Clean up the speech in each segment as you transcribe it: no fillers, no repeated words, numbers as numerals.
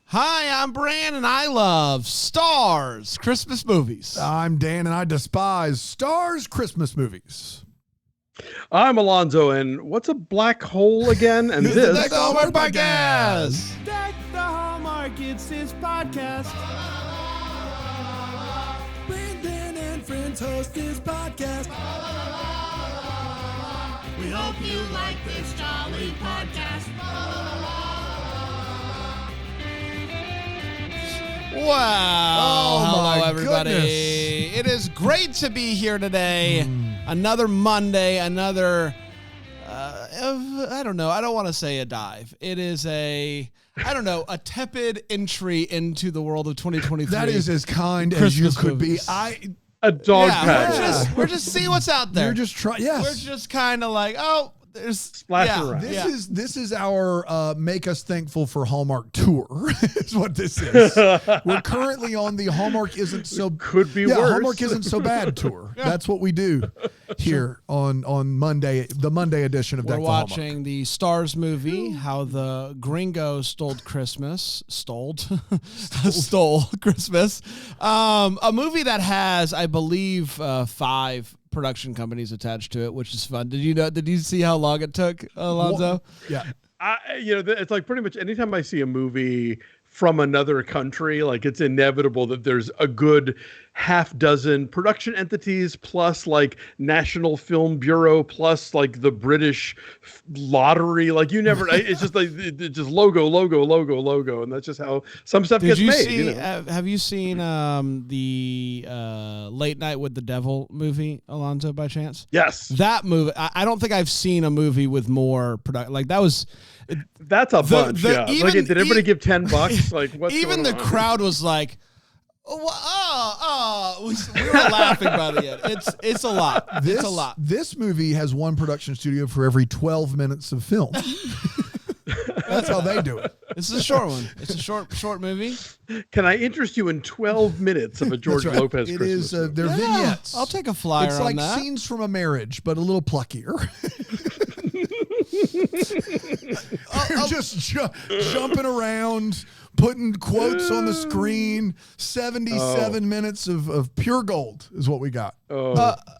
Hi, I'm Bran, and I love Starz Christmas movies. I'm Dan, and I despise Starz Christmas movies. I'm Alonso, and what's a black hole again? And Deck this the Hallmark Podcast. Deck the Hallmark, it's his podcast. Brandon and friends host this podcast. We hope you like this jolly podcast. Wow. Oh, Hello, my everybody. goodness. It is great to be here today. Another Monday, another, I don't know. I don't want to say a dive. It is a tepid entry into the world of 2023. That is as kind as Christmas you could movies. be. a dog Yeah, pattern. we're just seeing what's out there. You're just trying. Yes. We're just kind of like, oh, there's Splashing around. This is our make us thankful for Hallmark tour. Is what this is. We're currently on the Hallmark isn't so Could be worse. Hallmark isn't so bad tour. That's what we do here on Monday, the Monday edition of We're Deck the Hallmark. watching the Starz movie, how the Gringo stole Christmas. Stole Christmas. A movie that has, I believe, 5 production companies attached to it, which is fun. Did you see how long it took, Alonso? Yeah. It's like pretty much anytime I see a movie from another country, like it's inevitable that there's a good half dozen production entities plus like National Film Bureau plus like the British lottery. Like you never, it's just like it's just logo, and that's just how some stuff gets made. Have you seen the Late Night with the Devil movie, Alonso, by chance? Yes, That movie. I don't think I've seen a movie with more production. Like that was. that's a bunch. Yeah, even- like, did everybody give $10? Like what's Even going the on? crowd was like, we were laughing by the end. It's a lot. It's a lot. This movie has one production studio for every 12 minutes of film. That's how they do it. This is a short one. It's a short movie. Can I interest you in 12 minutes of a George That's right. Lopez It Christmas is. movie? They're vignettes. I'll take a flyer It's on like that. scenes from a marriage, but a little pluckier. They're just jumping around, putting quotes on the screen. 77 minutes of pure gold is what we got.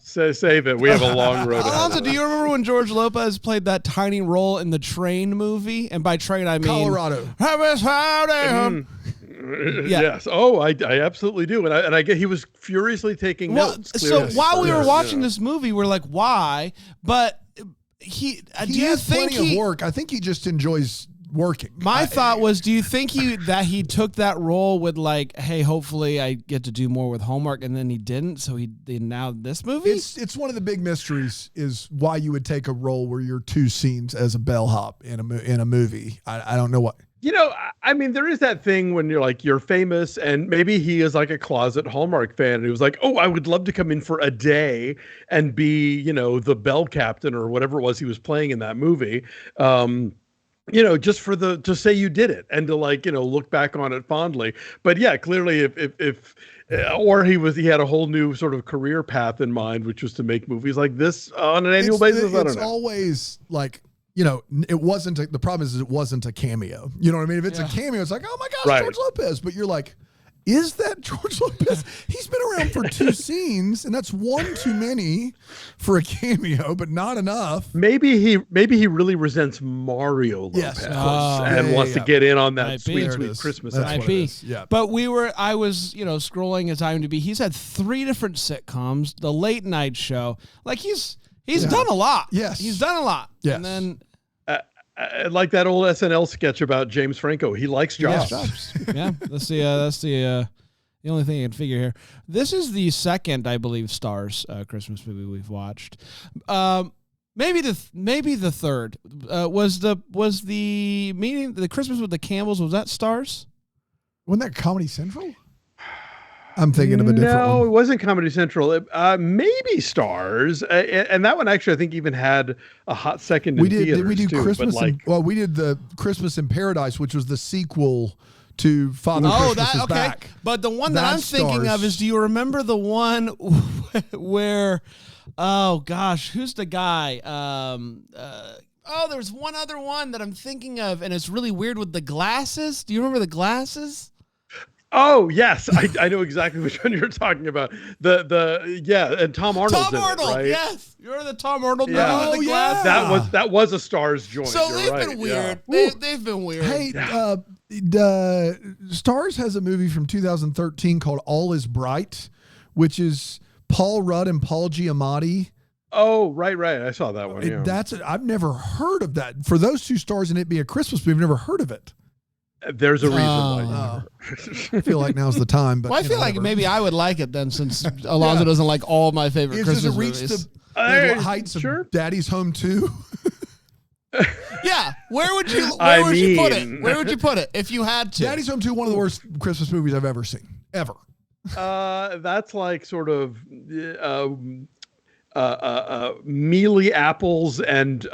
Save it. We have a long road ahead. Alonso, do you remember when George Lopez played that tiny role in the Train movie? And by train, I mean Colorado. Yeah. Yes. Oh, I absolutely do. And I get he was furiously taking notes. So clearly. while we were Yes, watching yeah. this movie, we're like, why? But he He do you has think plenty of work. I think he just enjoys working. My thought was, do you think he took that role with like, hey, hopefully I get to do more with Hallmark, and then he didn't, so he now this movie? It's one of the big mysteries is why you would take a role where you're 2 scenes as a bellhop in a movie. I don't know what. You know, I mean, there is that thing when you're famous, and maybe he is like a closet Hallmark fan, and he was like, "Oh, I would love to come in for a day and be, the bell captain or whatever it was he was playing in that movie." Just to say you did it and to look back on it fondly. But yeah, clearly if he had a whole new sort of career path in mind, which was to make movies like this on an annual basis. I don't know. Always like, it wasn't the problem is it wasn't a cameo. You know what I mean? If it's a cameo, it's like, oh my gosh, Right. George Lopez. But you're like, is that George Lopez? He's been around for 2 scenes, and that's one too many for a cameo, but not enough. Maybe he really resents Mario Lopez Yes, of course. and wants to get in on that Might be. sweet There it is. Christmas. That's action. Might what it be. is. Yeah. But I was, scrolling his IMDb. He's had 3 different sitcoms, the late night show. Like he's done a lot. Yes. He's done a lot. Yes. And then Like that old SNL sketch about James Franco. He likes jobs. yeah, that's the only thing I can figure here. This is the second, I believe, Starz Christmas movie we've watched. Maybe the third. Was the meeting, the Christmas with the Campbells, was that Starz? Wasn't that Comedy Central? I'm thinking of a different No, one. it wasn't Comedy Central. Maybe Starz, and that one actually I think even had a hot second. We in did. Did we theaters, do too, Christmas? but We did the Christmas in Paradise, which was the sequel to Father Christmas is Back. But the one that I'm That's thinking of Starz. is, do you remember the one where, oh gosh, who's the guy? there's one other one that I'm thinking of, and it's really weird with the glasses. Do you remember the glasses? Oh yes, I know exactly which one you're talking about. And Tom Arnold's in it, right? Yes, you remember the Tom Arnold movie Yeah. with the glasses? That was a Starz joint. So you're they've right. been weird. Yeah. They've been weird. Hey, Starz has a movie from 2013 called All Is Bright, which is Paul Rudd and Paul Giamatti. Oh, right. I saw that one. Yeah. I've never heard of that. For those two stars and it be a Christmas movie, I've never heard of it. There's a reason why. I feel like now's the time. But Well, I feel like maybe I would like it then, since Alonso doesn't like all my favorite Christmas does it reach movies. the heights of Daddy's Home 2? Yeah, where would you put it? Where would you put it if you had to? Daddy's Home 2, one of the worst Christmas movies I've ever seen, ever. That's like sort of mealy apples and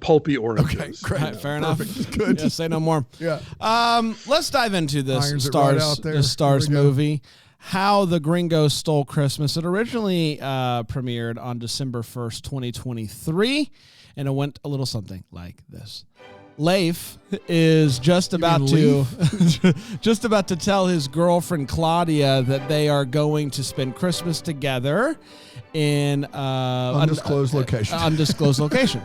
pulpy oranges. Okay, great. Right, fair enough. Good. Yeah, say no more. Yeah. Let's dive into this Irons it right out there. Starz Here we go. movie, How the Gringo Stole Christmas. It originally premiered on December 1st, 2023, and it went a little something like this. Leif is just about to tell his girlfriend Claudia that they are going to spend Christmas together in Undisclosed location. Undisclosed location.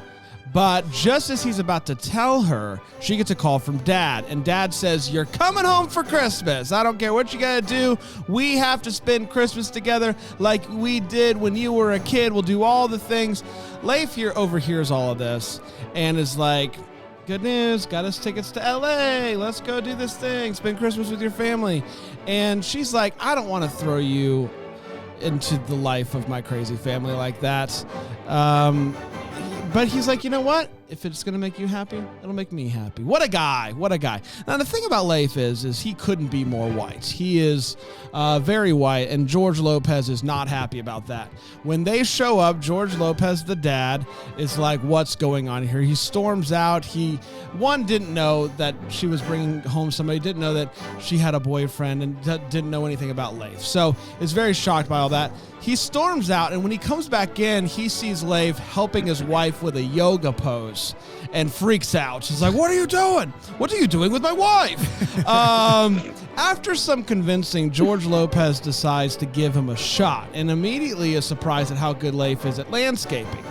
But just as he's about to tell her, she gets a call from Dad, and Dad says, "You're coming home for Christmas. I don't care what you gotta do. We have to spend Christmas together like we did when you were a kid. We'll do all the things." Leif here overhears all of this and is like, "Good news, got us tickets to LA. Let's go do this thing, spend Christmas with your family." And she's like, "I don't want to throw you into the life of my crazy family like that." But he's like, "You know what? If it's going to make you happy, it'll make me happy." What a guy. What a guy. Now, the thing about Leif is he couldn't be more white. He is very white, and George Lopez is not happy about that. When they show up, George Lopez, the dad, is like, "What's going on here?" He storms out. He, didn't know that she was bringing home somebody, didn't know that she had a boyfriend, and didn't know anything about Leif. So is very shocked by all that. He storms out, and when he comes back in, he sees Leif helping his wife with a yoga pose and freaks out. She's like, "What are you doing? What are you doing with my wife?" After some convincing, George Lopez decides to give him a shot and immediately is surprised at how good Leif is at landscaping.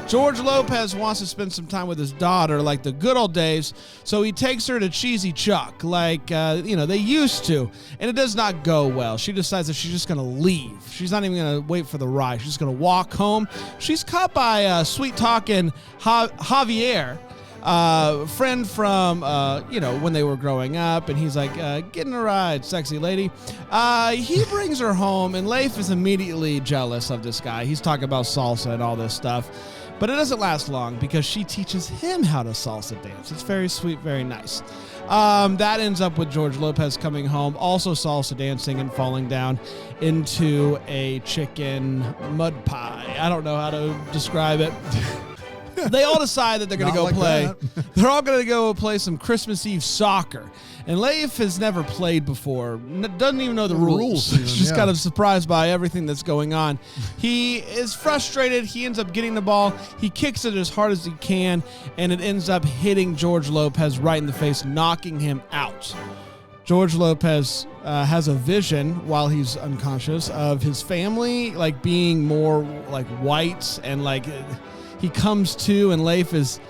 George Lopez wants to spend some time with his daughter like the good old days, so he takes her to Cheesy Chuck like, they used to, and it does not go well. She decides that she's just going to leave. She's not even going to wait for the ride. She's going to walk home. She's caught by sweet-talking Javier, friend from, when they were growing up, and he's like, "Get in a ride, sexy lady." He brings her home, and Leif is immediately jealous of this guy. He's talking about salsa and all this stuff. But it doesn't last long because she teaches him how to salsa dance. It's very sweet, very nice. That ends up with George Lopez coming home, also salsa dancing and falling down into a chicken mud pie. I don't know how to describe it. They all decide that they're going to go Not like play. that. They're all going to go play some Christmas Eve soccer. And Leif has never played before, doesn't even know the rules. even, He's just yeah. kind of surprised by everything that's going on. He is frustrated. He ends up getting the ball. He kicks it as hard as he can, and it ends up hitting George Lopez right in the face, knocking him out. George Lopez has a vision while he's unconscious of his family like being more like white, and like he comes to, and Leif is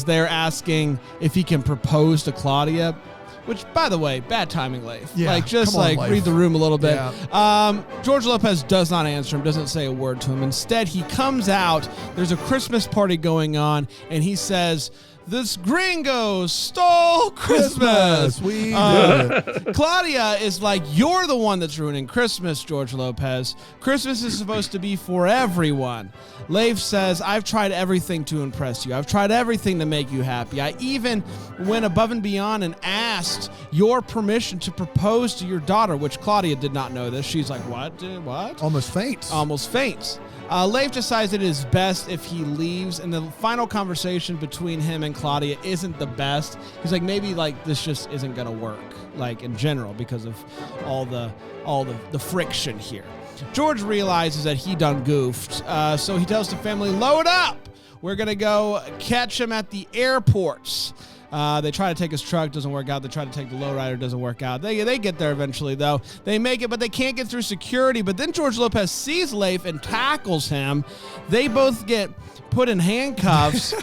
there asking if he can propose to Claudia. Which, by the way, bad timing, Leif. Yeah, like, just come on, like Leif. read the room a little bit. Yeah. George Lopez does not answer him, doesn't say a word to him. Instead, he comes out. There's a Christmas party going on, and he says, "This Gringo stole Christmas." We did it. Claudia is like, "You're the one that's ruining Christmas, George Lopez. Christmas is supposed to be for everyone." Leif says, "I've tried everything to impress you. I've tried everything to make you happy. I even went above and beyond and asked your permission to propose to your daughter," which Claudia did not know this. She's like, "What? What?" Almost faints. Almost faints. Leif decides it is best if he leaves, and the final conversation between him and Claudia isn't the best. He's like, maybe like this just isn't gonna work, like in general, because of all the friction here. George realizes that he done goofed, so he tells the family, "Load up. We're going to go catch him at the airports. They try to take his truck, doesn't work out. They try to take the lowrider, doesn't work out. They get there eventually, though. They make it, but they can't get through security. But then George Lopez sees Leif and tackles him. They both get put in handcuffs,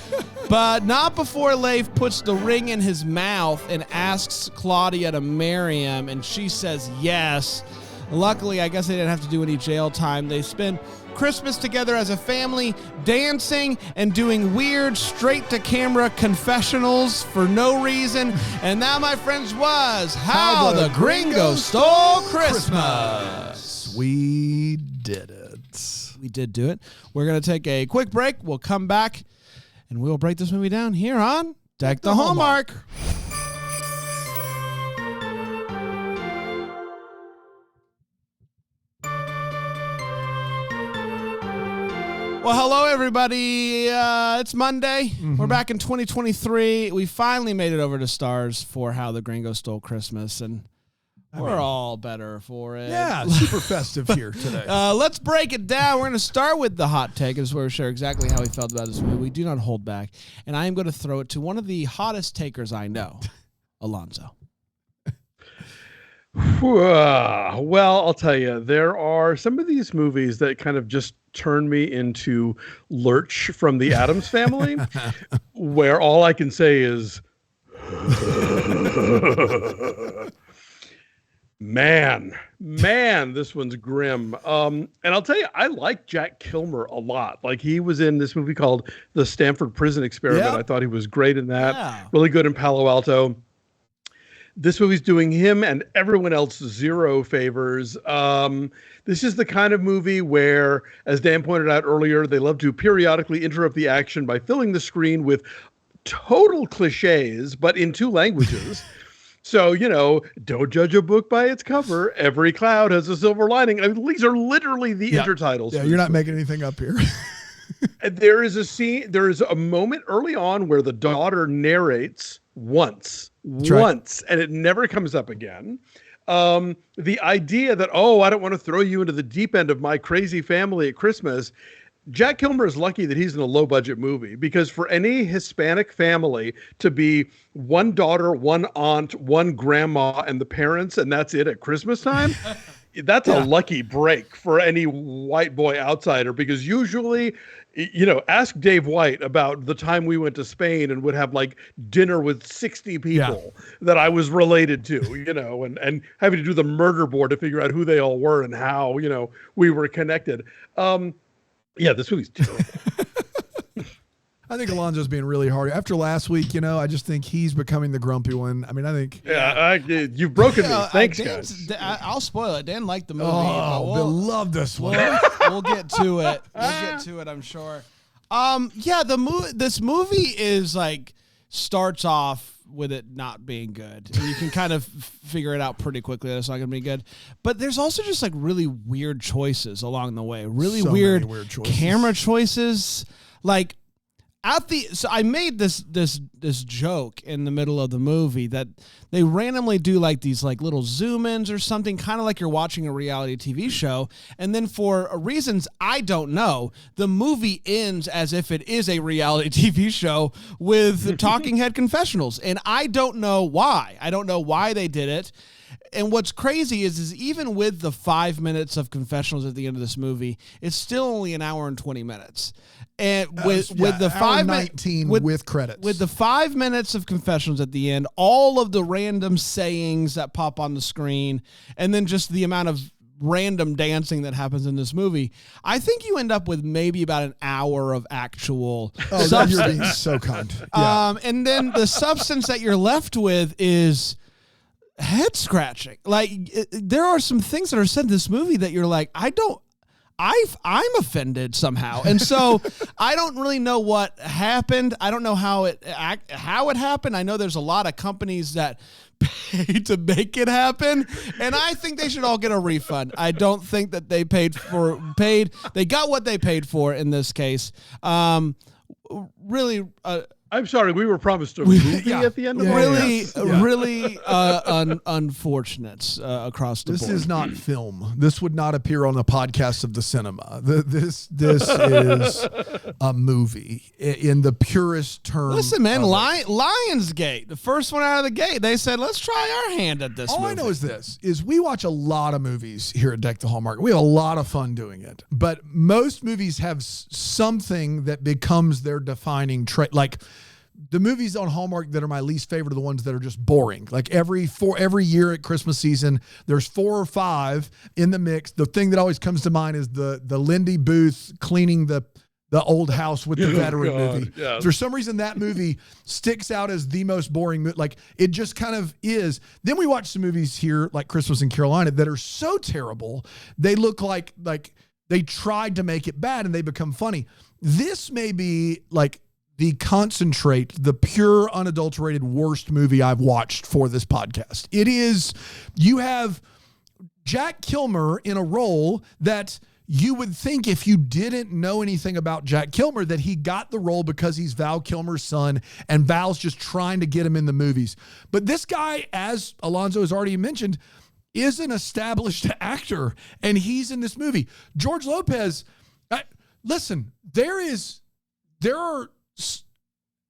but not before Leif puts the ring in his mouth and asks Claudia to marry him, and she says yes. Luckily, I guess they didn't have to do any jail time. They spend Christmas together as a family, dancing and doing weird straight-to-camera confessionals for no reason. And that, my friends, was How the Gringo Stole Christmas. We did it. We did do it. We're going to take a quick break. We'll come back, and we'll break this movie down here on Deck the Hallmark. Well, hello, everybody. It's Monday. We're back in 2023. We finally made it over to Starz for How the Gringo Stole Christmas, and we're all better for it. Yeah, super festive here today. Let's break it down. We're going to start with the hot take. This is where we share exactly how we felt about this movie. We do not hold back, and I am going to throw it to one of the hottest takers I know, Alonso. Well, I'll tell you, there are some of these movies that kind of just turn me into Lurch from the Addams Family, where all I can say is, man, this one's grim. And I'll tell you, I like Jack Kilmer a lot. Like, he was in this movie called The Stanford Prison Experiment. Yep. I thought he was great in that. Yeah. Really good in Palo Alto. This movie's doing him and everyone else zero favors. This is the kind of movie where, as Dan pointed out earlier, they love to periodically interrupt the action by filling the screen with total cliches, but in two languages. So, don't judge a book by its cover. Every cloud has a silver lining. I mean, these are literally the intertitles. Yeah, you're not making anything up here. And there is a moment early on where the daughter narrates once, and it never comes up again. The idea that, I don't want to throw you into the deep end of my crazy family at Christmas. Jack Kilmer is lucky that he's in a low budget movie, because for any Hispanic family to be one daughter, one aunt, one grandma, and the parents, and that's it at Christmas time. That's a lucky break for any white boy outsider, because usually, ask Dave White about the time we went to Spain and would have like dinner with 60 people that I was related to, and having to do the murder board to figure out who they all were and how, we were connected. This movie's terrible. I think Alonso's being really hard. After last week, I just think he's becoming the grumpy one. I mean, I think... you've broken me. Thanks, guys. I'll spoil it. Dan liked the movie. Oh, Bill loved this one. We'll get to it. I'm sure. This movie is like, starts off with it not being good. And you can kind of figure it out pretty quickly that it's not going to be good. But there's also just like really weird choices along the way. Really weird camera choices. Like... So I made this joke in the middle of the movie that they randomly do like these like little zoom-ins or something, kind of like you're watching a reality TV show, and then for reasons I don't know, the movie ends as if it is a reality TV show with talking head confessionals, and I don't know why. I don't know why they did it. And what's crazy is even with the 5 minutes of confessionals at the end of this movie, it's still only an hour and 20 minutes. And with the 19 with credits, with the 5 minutes of confessionals at the end, all of the random sayings that pop on the screen, and then just the amount of random dancing that happens in this movie, I think you end up with maybe about an hour of actual substance. You're being so kind. Yeah. And then the substance that you're left with is head scratching. Like, there are some things that are said in this movie that you're like, I'm offended somehow. And so I don't really know what happened. I don't know how it happened. I know there's a lot of companies that pay to make it happen, and I think they should all get a refund. I don't think that they they got what they paid for in this case. Really I'm sorry, we were promised a movie at the end of Really unfortunate across the board. This is not film. This would not appear on the podcast of the cinema. This is a movie in the purest term. Listen, man, Lionsgate, the first one out of the gate, they said, let's try our hand at this All movie. I know is this, is we watch a lot of movies here at Deck the Hallmark. We have a lot of fun doing it. But most movies have something that becomes their defining trait. Like, the movies on Hallmark that are my least favorite are the ones that are just boring. Like every year at Christmas season, there's 4 or 5 in the mix. The thing that always comes to mind is the Lindy Booth cleaning the old house with the veteran movie. Yes. For some reason, that movie sticks out as the most boring movie. Like, it just kind of is. Then we watch some movies here, like Christmas in Carolina, that are so terrible, they look like they tried to make it bad and they become funny. This may be like the concentrate, the pure, unadulterated worst movie I've watched for this podcast. It is, you have Jack Kilmer in a role that you would think, if you didn't know anything about Jack Kilmer, that he got the role because he's Val Kilmer's son and Val's just trying to get him in the movies. But this guy, as Alonso has already mentioned, is an established actor, and he's in this movie. George Lopez, listen,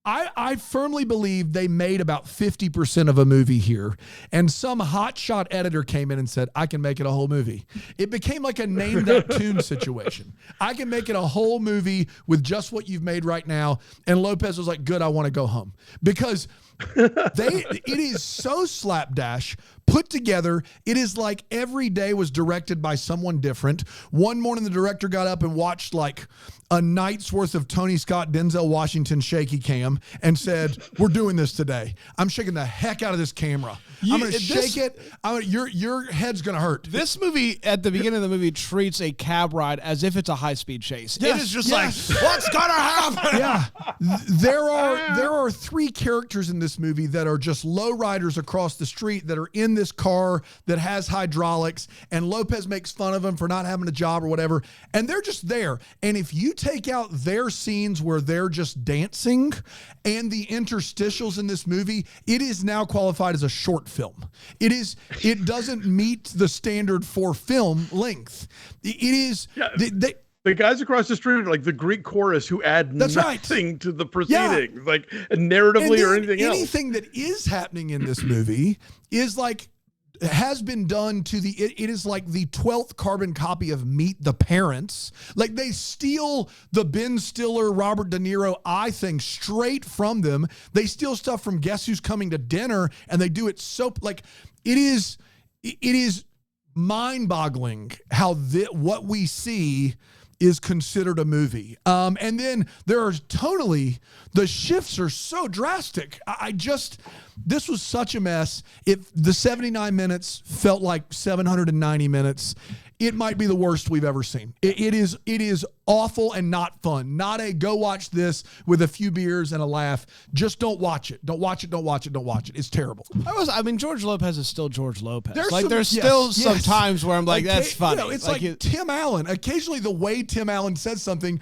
I firmly believe they made about 50% of a movie here, and some hotshot editor came in and said, I can make it a whole movie. It became like a name that tune situation. I can make it a whole movie with just what you've made right now. And Lopez was like, good, I want to go home. Because it is so slapdash, put together. It is like every day was directed by someone different. One morning the director got up and watched like a night's worth of Tony Scott, Denzel Washington shaky cam and said, we're doing this today. I'm shaking the heck out of this camera. I'm going to shake it. Your head's going to hurt. This movie, at the beginning of the movie, treats a cab ride as if it's a high-speed chase. Yes, it is just like, what's going to happen? Yeah. There are 3 characters in this movie that are just low riders across the street that are in this car that has hydraulics, and Lopez makes fun of them for not having a job or whatever, and they're just there. And if you take out their scenes where they're just dancing and the interstitials in this movie, it is now qualified as a short film. It doesn't meet the standard for film length. It is. Yeah. The guys across the street are like the Greek chorus who add nothing to the proceedings, like narratively or anything else. Anything that is happening in this movie is like, has been done to it is like the 12th carbon copy of Meet the Parents. Like, they steal the Ben Stiller, Robert De Niro thing straight from them. They steal stuff from Guess Who's Coming to Dinner, and they do it so, like, it is mind-boggling how what we see is considered a movie. And then the shifts are so drastic. This was such a mess. The 79 minutes felt like 790 minutes. It might be the worst we've ever seen. It is awful and not fun. Not a go watch this with a few beers and a laugh. Just don't watch it. Don't watch it. Don't watch it. Don't watch it. It's terrible. George Lopez is still George Lopez. There's some times where I'm like, that's funny. It's like Tim Allen. Occasionally the way Tim Allen says something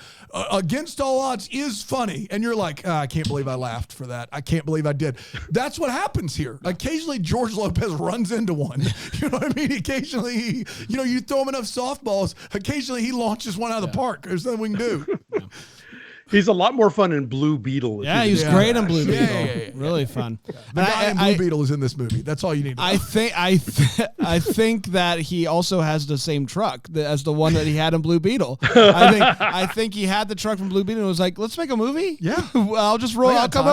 against all odds is funny. And you're like, I can't believe I laughed for that. I can't believe I did. That's what happens here. Occasionally George Lopez runs into one. You know what I mean? Occasionally, you throw him enough softballs, occasionally he launches one out of the park. There's nothing we can do. He's a lot more fun in Blue Beetle. Yeah, he was great in Blue Beetle. Yeah. Really fun. The guy in Blue Beetle is in this movie. That's all you need to know. I think that he also has the same truck as the one that he had in Blue Beetle. I think he had the truck from Blue Beetle and was like, let's make a movie? Yeah. Well, I'll just roll. I'll come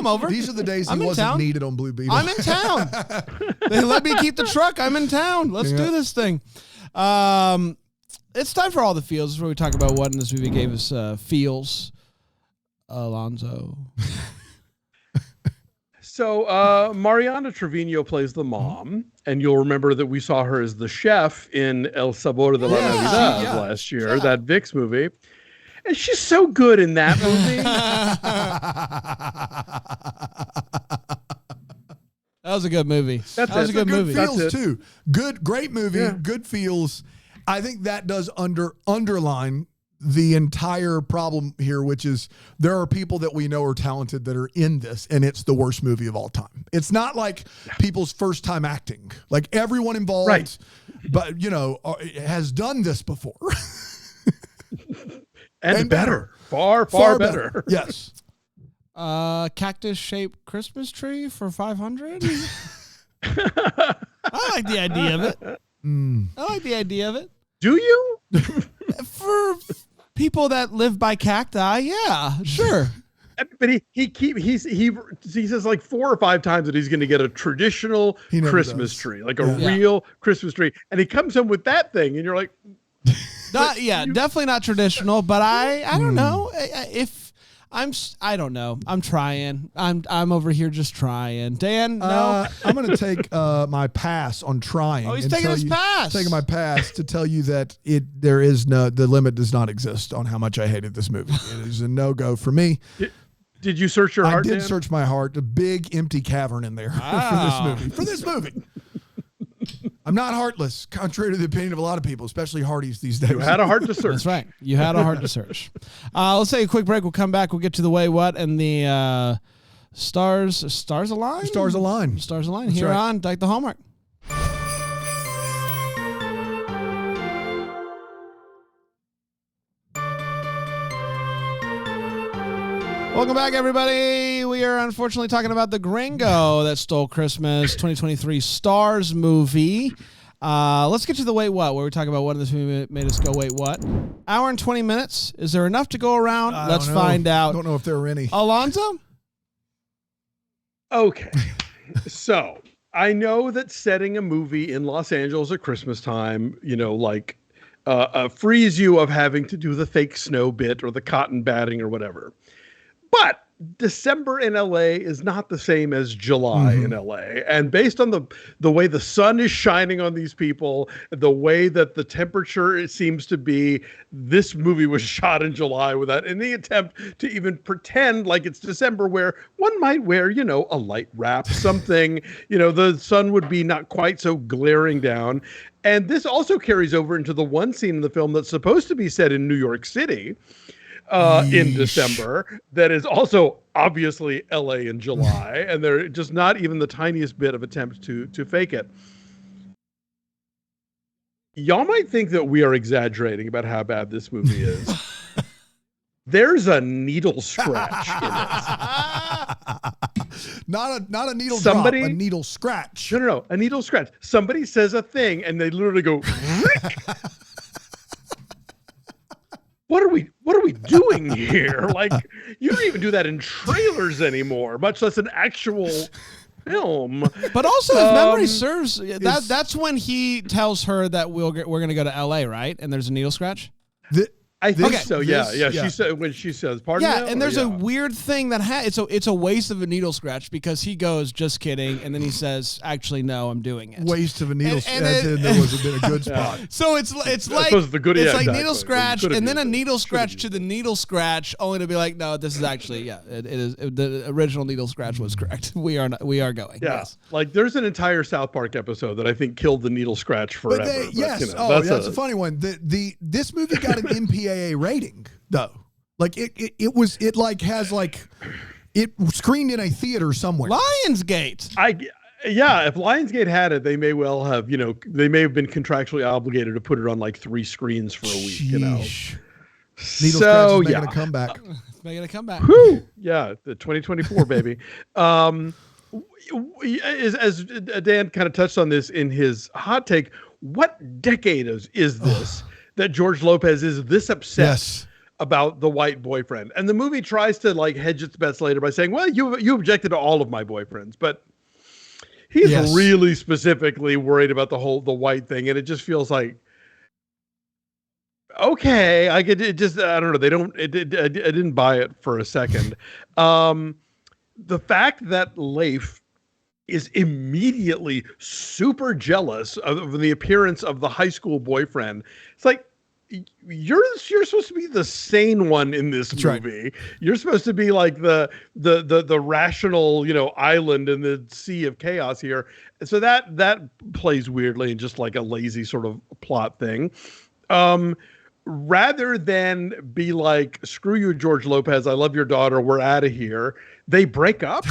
over. These are the days he wasn't needed on Blue Beetle. I'm in town. They let me keep the truck. I'm in town. Let's do this thing. It's time for all the feels. This is where we talk about what in this movie gave us feels. Alonso. So Mariana Trevino plays the mom, and you'll remember that we saw her as the chef in El Sabor de la Navidad last year, that Vic's movie. And she's so good in that movie. That was a good movie. That was a good movie. Feels too. Great movie. Yeah. Good feels. I think that does underline the entire problem here, which is there are people that we know are talented that are in this, and it's the worst movie of all time. It's not like people's first time acting. Like everyone involved, Right. but has done this before. and better. Far better. Yes. Cactus shaped Christmas tree for 500. I like the idea of it. I like the idea of it. Do you? For people that live by cacti, yeah, sure. But he says like 4 or 5 times that he's going to get a traditional Christmas tree, like a real Christmas tree, and he comes home with that thing, and you're like, definitely not traditional. But I don't know if I don't know. I'm trying. I'm over here just trying. Dan, no. I'm going to take my pass on trying. Oh, he's taking his pass. Taking my pass to tell you that the limit does not exist on how much I hated this movie. It is a no-go for me. Did you search your heart? I did Dan? search my heart. A big empty cavern in there for this movie. I'm not heartless, contrary to the opinion of a lot of people, especially Hardys these days. You had a heart to search. That's right. You had a heart to search. Let's take a quick break. We'll come back. We'll get to the way what and the stars align. Stars align. Stars align. That's Here right. on Dyke the Hallmark. Welcome back, everybody. We are unfortunately talking about the Gringo that stole Christmas 2023 Starz movie. Let's get to the wait what, where we talk about what this movie made us go wait what. Hour and 20 minutes. Is there enough to go around? Let's find out. I don't know if there are any. Alonso? Okay. So I know that setting a movie in Los Angeles at Christmas time, frees you of having to do the fake snow bit or the cotton batting or whatever. But December in LA is not the same as July in LA. And based on the way the sun is shining on these people, the way that the temperature seems to be, this movie was shot in July without any attempt to even pretend like it's December, where one might wear, a light wrap, something, the sun would be not quite so glaring down. And this also carries over into the one scene in the film that's supposed to be set in New York City. In December, that is also obviously LA in July, and they're just not even the tiniest bit of attempt to fake it. Y'all might think that we are exaggerating about how bad this movie is. There's a needle scratch in it. Not a needle drop, a needle scratch. No, a needle scratch. Somebody says a thing, and they literally go, What are we doing here? Like, you don't even do that in trailers anymore, much less an actual film. But also, if memory serves, that's when he tells her that we're going to go to LA, right? And there's a needle scratch. I think so. Yeah. She said when she says, "Pardon." Yeah, and there's a weird thing that it's a waste of a needle scratch because he goes, "Just kidding," and then he says, "Actually, no, I'm doing it." Waste of a needle scratch. There was been a good spot. So it's like needle scratch and then a needle scratch to the needle scratch, only to be like, no, this is actually it is the original needle scratch was correct. We are going. Yeah, yes. Like there's an entire South Park episode that I think killed the needle scratch forever. That's a funny one. This movie got an MPAA rating though. Like it screened in a theater somewhere. Lionsgate. If Lionsgate had it, they may well have, they may have been contractually obligated to put it on like 3 screens for a week, Needle scratch is making a comeback. It's making a comeback. Whew. Yeah, the 2024 baby. As Dan kind of touched on this in his hot take, what decade is this that George Lopez is this upset about the white boyfriend? And the movie tries to like hedge its bets later by saying, well, you objected to all of my boyfriends, but he's really specifically worried about the white thing. And it just feels like, okay, I don't know. I didn't buy it for a second. The fact that Leif is immediately super jealous of the appearance of the high school boyfriend. It's like, you're supposed to be the sane one in this movie. Right. You're supposed to be like the rational, island in the sea of chaos here. So that plays weirdly and just like a lazy sort of plot thing. rather than be like, screw you, George Lopez, I love your daughter, we're out of here, they break up.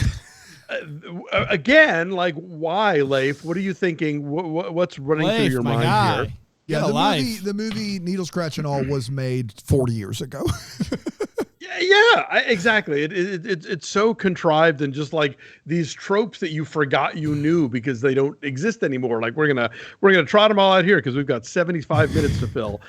Again, like, why, Leif? What are you thinking? What's running through your my mind guy. here? Yeah, the movie Needle Scratch and All was made 40 years ago. Exactly. It's so contrived and just like these tropes that you forgot you knew because they don't exist anymore. Like we're gonna trot them all out here because we've got 75 minutes to fill.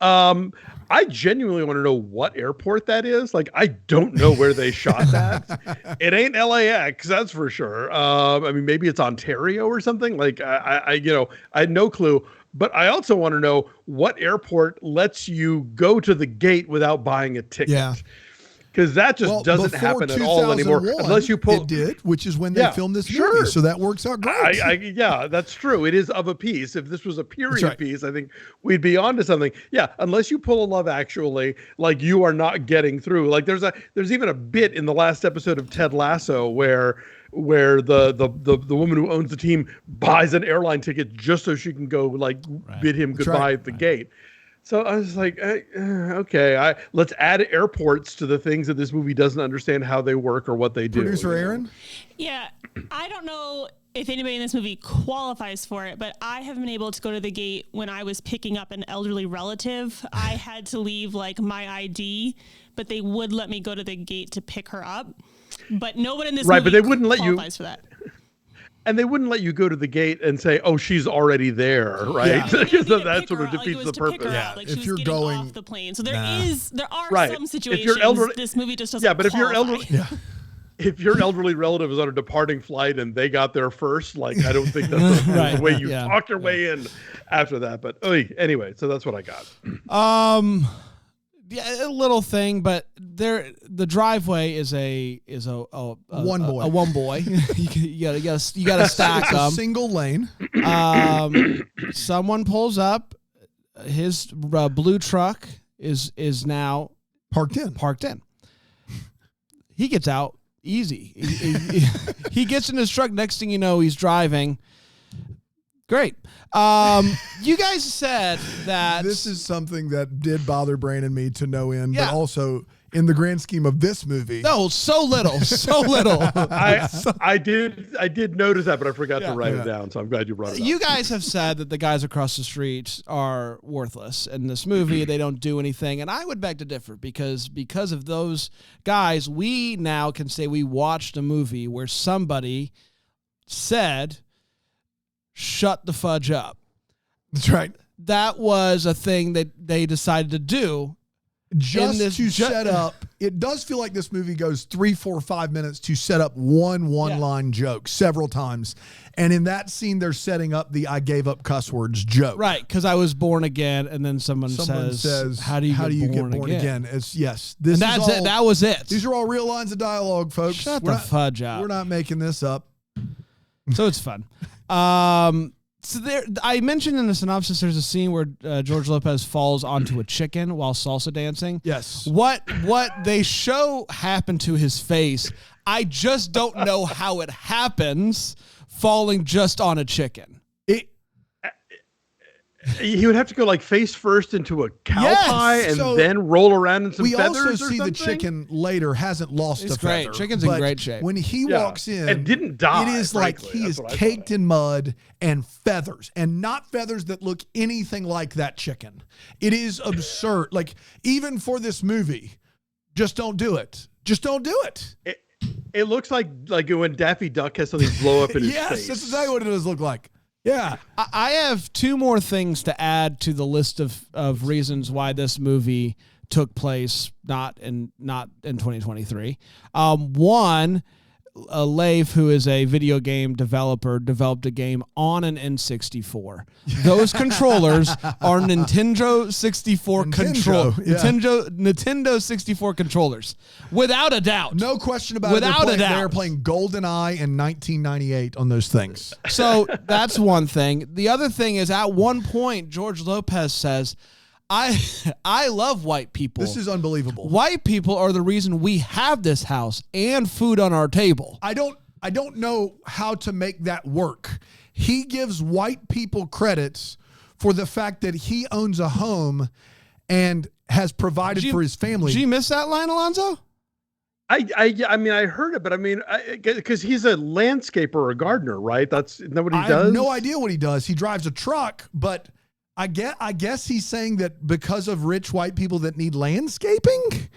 I genuinely want to know what airport that is. Like I don't know where they shot that. It ain't LAX, that's for sure. I mean, maybe it's Ontario or something. Like I had no clue. But I also want to know what airport lets you go to the gate without buying a ticket. Yeah. Because that just doesn't happen at all anymore. Unless you pull. It did, which is when they filmed this movie. So that works out great. Yeah, that's true. It is of a piece. If this was a period piece, I think we'd be onto something. Yeah, unless you pull a Love Actually, like you are not getting through. Like there's even a bit in the last episode of Ted Lasso where the woman who owns the team buys an airline ticket just so she can go bid him goodbye at the gate. So I was like, okay, let's add airports to the things that this movie doesn't understand how they work or what they do. Producer Aaron? Yeah, I don't know if anybody in this movie qualifies for it, but I have been able to go to the gate when I was picking up an elderly relative. I had to leave my ID, but they would let me go to the gate to pick her up. But no one in this movie but they wouldn't let you qualifies for that. And they wouldn't let you go to the gate and say, "Oh, she's already there," right? Yeah. Because that sort of defeats the purpose. Yeah, if you're going off the plane, so there are some situations. If you're elderly, this movie just doesn't. Yeah, but qualify. if your elderly relative is on a departing flight and they got there first, I don't think that's the way you talk your way in after that. But anyway, so that's what I got. Yeah, a little thing, but the driveway is a one boy. A one boy. you gotta stack them. A single lane. Someone pulls up. His blue truck is now parked in. He gets out easy. He gets in his truck. Next thing you know, he's driving. Great. You guys said that this is something that did bother Brain and me to no end, Yeah. but also in the grand scheme of this movie. no, so little. I did notice that, but I forgot to write it down. So I'm glad you brought it up. You guys have said that the guys across the street are worthless in this movie. They don't do anything, and I would beg to differ because of those guys, we now can say we watched a movie where somebody said, "Shut the fudge up." That's right. That was a thing that they decided to do. Set up. It does feel like this movie goes 3, 4, 5 minutes to set up one-line joke several times. And in that scene, they're setting up the "I gave up cuss words" joke. Right, because I was born again, and then someone says, "How do you get born again?" It's yes. And that's it. That was it. These are all real lines of dialogue, folks. Shut the fudge up. We're not making this up. So it's fun. So there, I mentioned in the synopsis, there's a scene where George Lopez falls onto a chicken while salsa dancing. Yes. What they show happen to his face, I just don't know how it happens falling just on a chicken. He would have to go face first into a cow pie and then roll around in some feathers. We also see the chicken later hasn't lost a feather. Great. Chicken's in great shape. When he walks in and didn't die, it is like he is caked in mud and feathers, and not feathers that look anything like that chicken. It is absurd. Even for this movie, just don't do it. Just don't do it. It looks like when Daffy Duck has something blow up in his face. Yes, that's exactly what it does look like. Yeah. I have two more things to add to the list of reasons why this movie took place not in 2023. One, Leif, who is a video game developer, developed a game on an N64. Those controllers are Nintendo 64 Nintendo 64 controllers, without a doubt. No question about it. They're playing GoldenEye in 1998 on those things. So that's one thing. The other thing is, at one point, George Lopez says, I love white people. This is unbelievable. White people are the reason we have this house and food on our table. I don't know how to make that work. He gives white people credits for the fact that he owns a home and has provided for his family. Did you miss that line, Alonso? I mean, I heard it, but I mean, because he's a landscaper or a gardener, right? Isn't that what he does? I have no idea what he does. He drives a truck, but I guess he's saying that because of rich white people that need landscaping.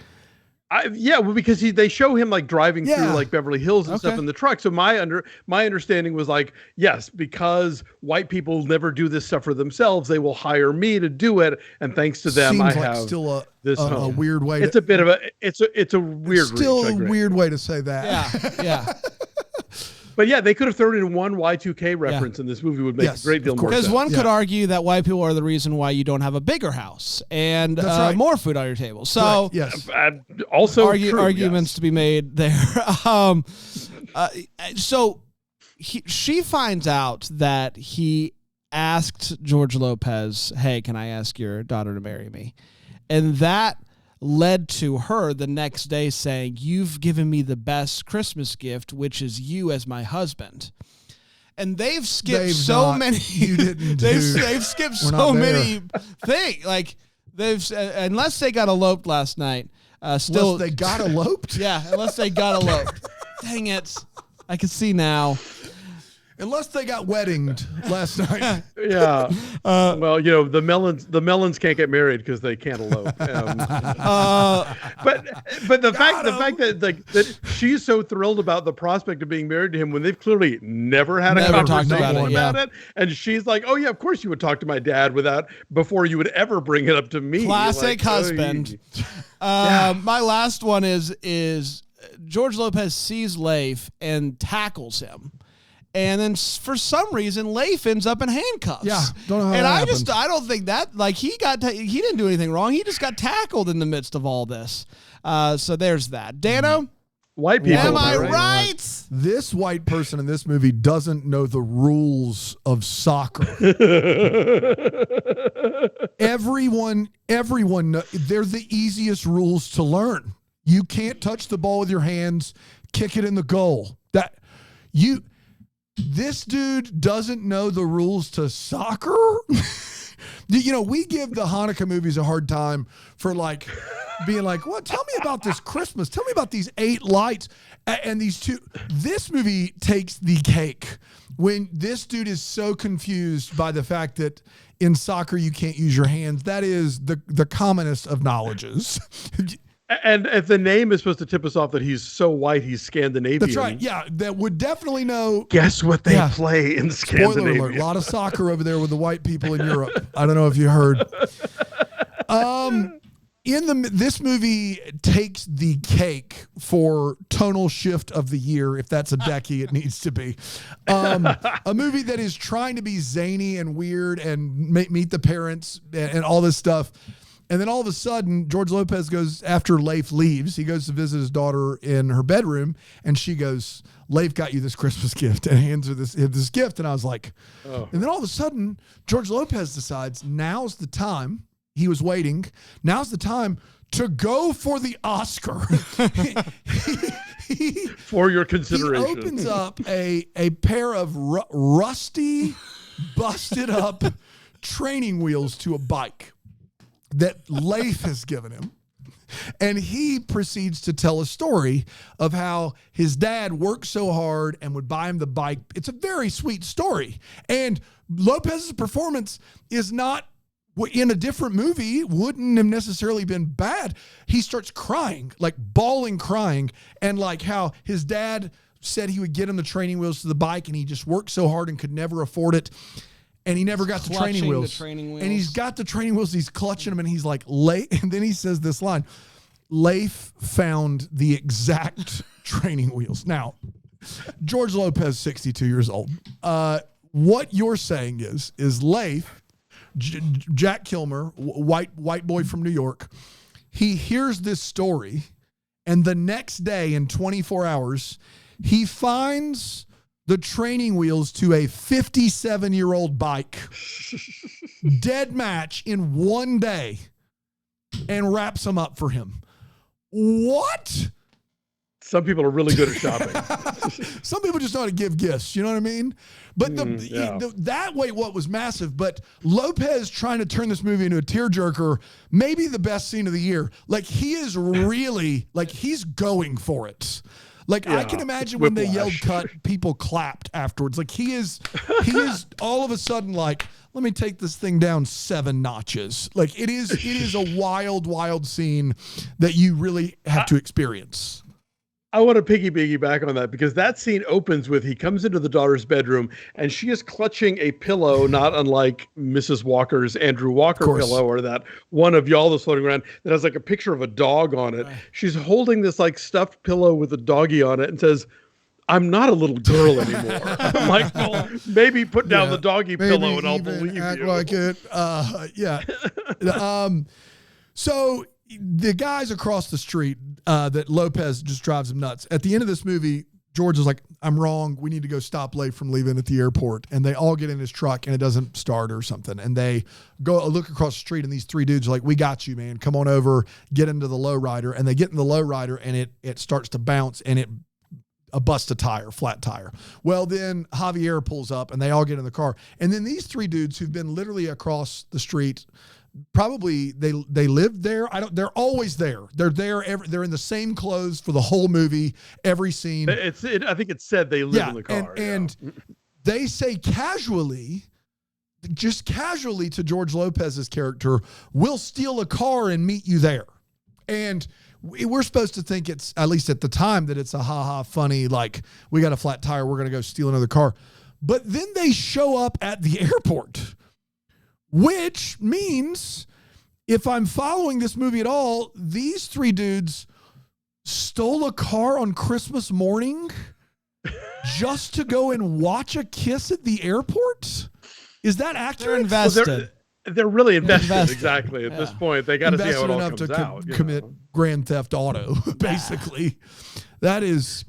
Because they show him like driving through like Beverly Hills and stuff in the truck. So my understanding was like, yes, because white people never do this stuff for themselves, they will hire me to do it, and thanks to them, Seems I like have still this a weird way. It's a bit of it's a weird, still reach, a weird way to say that. Yeah. But yeah, they could have thrown in one Y2K reference, and this movie would make a great deal more sense. Because one could argue that white people are the reason why you don't have a bigger house and more food on your table. So also arguments to be made there. So she finds out that he asked George Lopez, "Hey, can I ask your daughter to marry me?" And that led to her the next day saying, "You've given me the best Christmas gift, which is you as my husband." And they've skipped many. You didn't. They've skipped so many things. Like unless they got eloped last night. Unless they got eloped. Yeah, unless they got eloped. Dang it! I can see now. Unless they got weddinged last night. Yeah. Well, the melons can't get married because they can't elope. But the fact that she's so thrilled about the prospect of being married to him when they've clearly never had a conversation about it, and she's like, "Oh yeah, of course you would talk to my dad before you would ever bring it up to me." Classic husband. My last one is George Lopez sees Leif and tackles him. And then for some reason, Leif ends up in handcuffs. Yeah, don't know how and that I happened. don't think that he didn't do anything wrong. He just got tackled in the midst of all this. So there's that. Dano, white people. Am I right? This white person in this movie doesn't know the rules of soccer. Everyone, they're the easiest rules to learn. You can't touch the ball with your hands, kick it in the goal. This dude doesn't know the rules to soccer. We give the Hanukkah movies a hard time for being like, "What? Tell me about this Christmas. Tell me about these 8 lights and these 2." This movie takes the cake when this dude is so confused by the fact that in soccer you can't use your hands. That is the commonest of knowledges. And if the name is supposed to tip us off that he's so white, he's Scandinavian. That's right. Yeah, that would definitely know. Guess what they play in Scandinavia. Spoiler alert, a lot of soccer over there with the white people in Europe. I don't know if you heard. This movie takes the cake for tonal shift of the year, if that's a decky it needs to be. A movie that is trying to be zany and weird and meet the parents and all this stuff. And then all of a sudden, George Lopez goes, after Leif leaves, he goes to visit his daughter in her bedroom, and she goes, "Leif got you this Christmas gift," and hands her this gift. And I was like, And then all of a sudden, George Lopez decides now's the time. He was waiting. Now's the time to go for the Oscar. For your consideration. He opens up a pair of rusty, busted up training wheels to a bike that Leif has given him. And he proceeds to tell a story of how his dad worked so hard and would buy him the bike. It's a very sweet story. And Lopez's performance is not, in a different movie, wouldn't have necessarily been bad. He starts crying, like bawling, crying, and like how his dad said he would get him the training wheels to the bike and he just worked so hard and could never afford it. And he never got the training wheels. And he's got the training wheels. He's clutching them. And he's like, and then he says this line, "Leif found the exact training wheels." Now, George Lopez, 62 years old. What you're saying is Leif, Jack Kilmer, white boy from New York, he hears this story. And the next day, in 24 hours, he finds the training wheels to a 57-year-old bike, dead match in one day, and wraps them up for him. What? Some people are really good at shopping. Some people just know how to give gifts. You know what I mean? But that way, what was massive, but Lopez trying to turn this movie into a tearjerker, maybe the best scene of the year. Like, he is really, like, he's going for it. Like, I can imagine when they yelled cut, people clapped afterwards. Like, he is all of a sudden like, let me take this thing down 7 notches. Like, it is a wild, wild scene that you really have to experience. I want to piggyback on that because that scene opens with he comes into the daughter's bedroom and she is clutching a pillow, not unlike Mrs. Walker's Andrew Walker pillow, or that one of y'all that's floating around that has like a picture of a dog on it. Right. She's holding this like stuffed pillow with a doggy on it and says, "I'm not a little girl anymore." I'm like, well, maybe put down the doggy pillow and I'll believe act you. Like it. So the guys across the street that Lopez just drives them nuts. At the end of this movie, George is like, "I'm wrong. We need to go stop Leif from leaving at the airport." And they all get in his truck and it doesn't start or something. And they go look across the street and these 3 dudes are like, "We got you, man. Come on over, get into the lowrider." And they get in the lowrider and it starts to bounce and it busts a tire, flat tire. Well, then Javier pulls up and they all get in the car. And then these 3 dudes who've been literally across the street, probably they lived there. They're always there. They're there. They're in the same clothes for the whole movie, every scene. I think it said they live in the car. And they say just casually to George Lopez's character, "We'll steal a car and meet you there." And we're supposed to think it's, at least at the time, that it's a ha-ha funny, like, we got a flat tire, we're going to go steal another car. But then they show up at the airport, which means, if I'm following this movie at all, these 3 dudes stole a car on Christmas morning just to go and watch a kiss at the airport? Is that accurate? They're invested. They're really invested. Exactly. At this point, they got to see how it all comes out. Commit Grand Theft Auto, basically. That is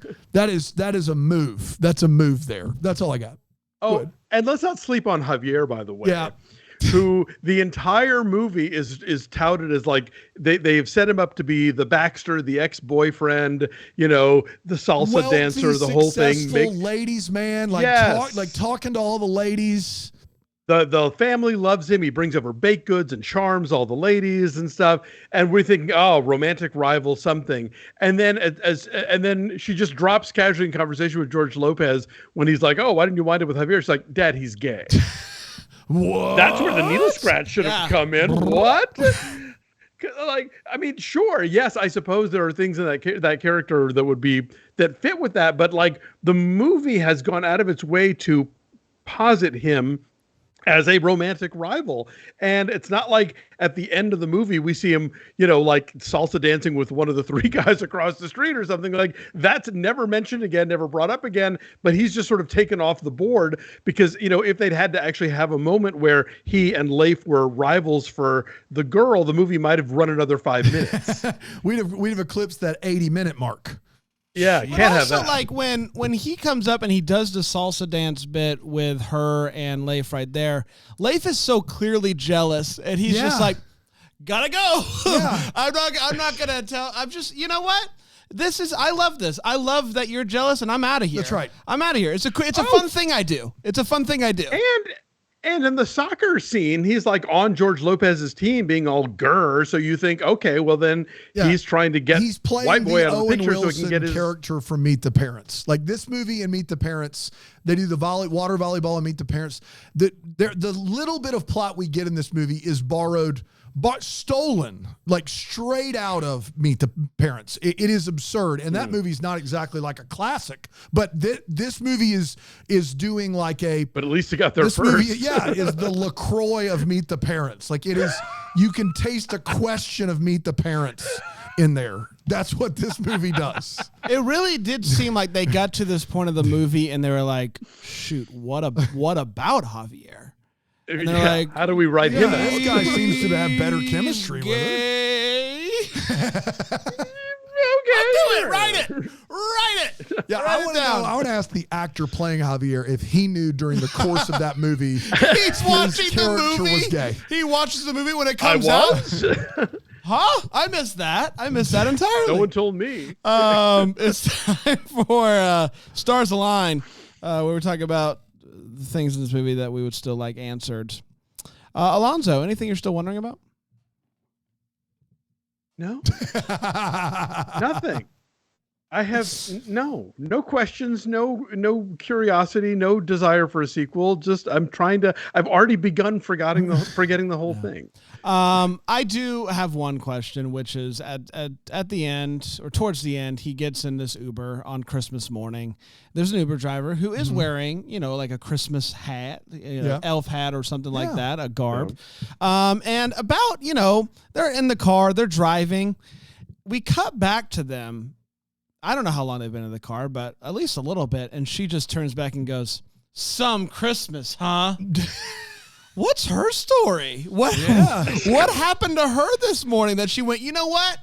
a move. That's a move there. That's all I got. Oh, good. And let's not sleep on Javier, by the way. Yeah. Who the entire movie is touted as, like, they've set him up to be the Baxter, the ex-boyfriend, the salsa dancer, the whole thing. Ladies man, talking to all the ladies. The family loves him. He brings over baked goods and charms all the ladies and stuff. And we're thinking, oh, romantic rival, something. And then and then she just drops casually in conversation with George Lopez when he's like, "Oh, why didn't you wind up with Javier?" She's like, "Dad, he's gay." What? That's where the needle scratch should have come in. What? Like, I mean, sure, yes, I suppose there are things in that character that fit with that, but like the movie has gone out of its way to posit him as a romantic rival. And it's not like at the end of the movie, we see him, like salsa dancing with one of the 3 guys across the street or something. Like, that's never mentioned again, never brought up again, but he's just sort of taken off the board because, if they'd had to actually have a moment where he and Leif were rivals for the girl, the movie might have run another 5 minutes. We'd have eclipsed that 80-minute mark. Yeah, you can't have that. Also, like, when he comes up and he does the salsa dance bit with her and Leif right there, Leif is so clearly jealous, and he's just like, "Gotta go." Yeah. I'm not gonna tell. I'm just, you know what? I love this. I love that you're jealous, and I'm out of here. That's right. I'm out of here. It's a fun thing I do. It's a fun thing I do. And in the soccer scene, he's like on George Lopez's team being all grr. So you think, okay, well then he's trying to get white boy out of the picture so he can get his character from Meet the Parents. Like this movie and Meet the Parents, they do the water volleyball and Meet the Parents. The little bit of plot we get in this movie is stolen, like straight out of Meet the Parents. It is absurd. And that movie's not exactly like a classic, but this movie is doing like but at least it got there this first. Movie, is the LaCroix of Meet the Parents. Like it is, you can taste a question of Meet the Parents in there. That's what this movie does. It really did seem like they got to this point of the movie and they were like, shoot, what about Javier? And they're like, how do we write him out? This guy seems to have better chemistry with her. Okay, do it. Write it. Yeah, I want to ask the actor playing Javier if he knew during the course of that movie he's watching the movie. Was gay. He watches the movie when it comes out. Huh? I missed that. I missed that entirely. No one told me. It's time for Stars Align, where we're talking about the things in this movie that we would still like answered. Alonso, anything you're still wondering about? No. Nothing. I have no questions, no curiosity, no desire for a sequel. Just I've already begun forgetting the whole thing. I do have one question, which is at the end or towards the end, he gets in this Uber on Christmas morning. There's an Uber driver who is wearing, like a Christmas hat, elf hat or something like that, a garb. And about, they're in the car, they're driving. We cut back to them. I don't know how long they've been in the car, but at least a little bit. And she just turns back and goes, "Some Christmas, huh?" What's her story? What happened to her this morning that she went, "You know what?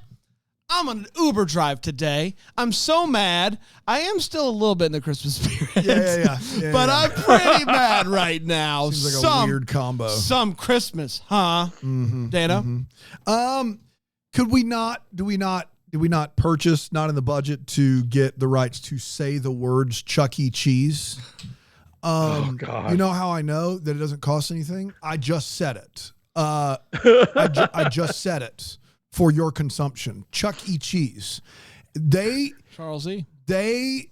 I'm on an Uber drive today. I'm so mad. I am still a little bit in the Christmas spirit. Yeah. But I'm pretty mad right now. Seems like a weird combo. Some Christmas, huh?" Dana? Could we not, did we not purchase, not in the budget, to get the rights to say the words Chuck E. Cheese? Oh, God. You know how I know that it doesn't cost anything? I just said it. I just said it for your consumption. Chuck E. Cheese. Charles E. They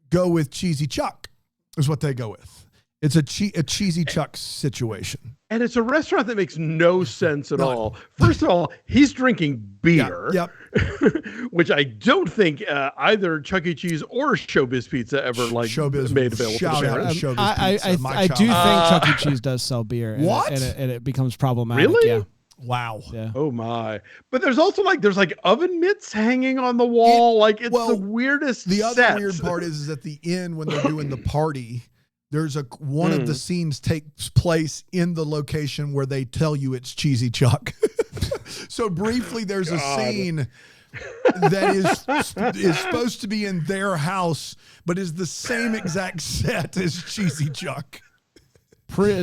go with Cheesy Chuck is what they go with. It's a Cheesy Chuck situation. And it's a restaurant that makes no sense at all. First of all, he's drinking beer, which I don't think either Chuck E. Cheese or Showbiz Pizza ever Showbiz made available. Shout out to Showbiz Pizza. I do think Chuck E. Cheese does sell beer. And it becomes problematic. Really? Yeah. Wow. Yeah. Oh my. But there's also there's oven mitts hanging on the wall. It's the weirdest The other set. weird part is at the end when they're doing the party, there's one of the scenes takes place in the location where they tell you it's Cheesy Chuck. So briefly, there's a scene that is supposed to be in their house, but is the same exact set as Cheesy Chuck.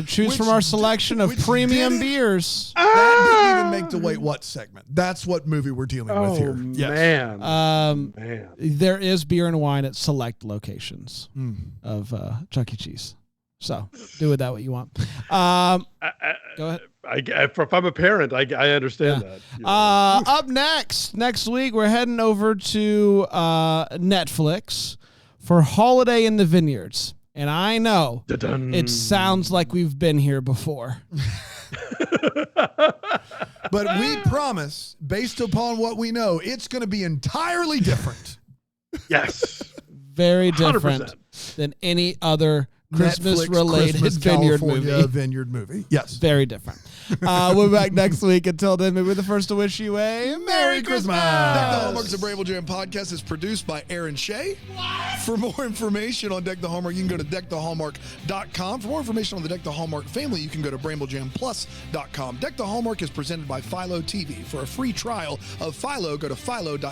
Choose from our selection of premium beers. That didn't even make the Wait What segment. That's what movie we're dealing with here. Man. Man. There is beer and wine at select locations of Chuck E. Cheese. So do with that what you want. Go ahead. If I'm a parent, I understand that. Up next week, we're heading over to Netflix for Holiday in the Vineyards. And I know it sounds like we've been here before. But we promise, based upon what we know, it's going to be entirely different. Yes. Very different 100%. than any other Christmas-related Christmas vineyard California movie. Vineyard movie. Yes. Very different. We'll be back next week. Until then, maybe we're the first to wish you a Merry Christmas. Deck the Hallmark's a Bramble Jam podcast is produced by Aaron Shea. For more information on Deck the Hallmark, you can go to deckthehallmark.com. For more information on the Deck the Hallmark family, you can go to bramblejamplus.com. Deck the Hallmark is presented by Philo TV. For a free trial of Philo, go to philo.tv/DTH.